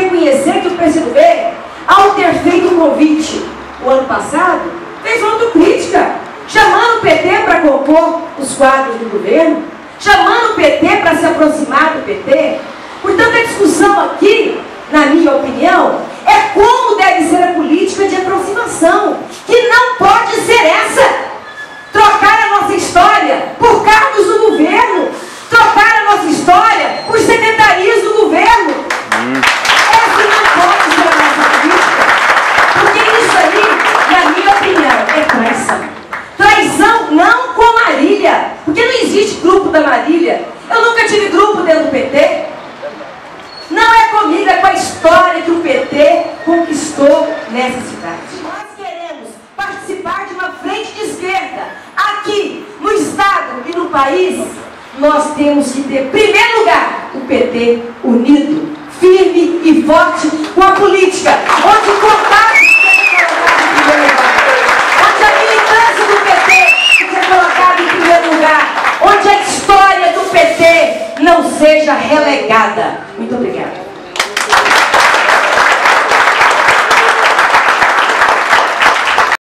reconhecer que o PCdoB, ao ter feito um convite o ano passado, fez uma autocrítica, chamando o PT para compor os quadros do governo, chamando o PT para se aproximar do PT. Portanto, a discussão aqui, na minha opinião, é como deve ser a política de aproximação, que não pode ser essa. Trocar a nossa história por cargos do governo, trocar a nossa história por secretarias do governo. Essa não pode ser a nossa política, porque isso ali, na minha opinião, é traição. Traição não com a Marília, porque não existe grupo da Marília. Eu nunca tive grupo dentro do PT. Não é comigo, é com a história que o PT conquistou nessa cidade. Nós queremos participar de uma frente de esquerda aqui no estado e no país. Nós temos que ter, em primeiro lugar, o PT unido, firme e forte com a política, onde o contato seja colocado em primeiro lugar, onde a militância do PT seja colocada em primeiro lugar, onde a história do PT não seja relegada. Muito obrigada.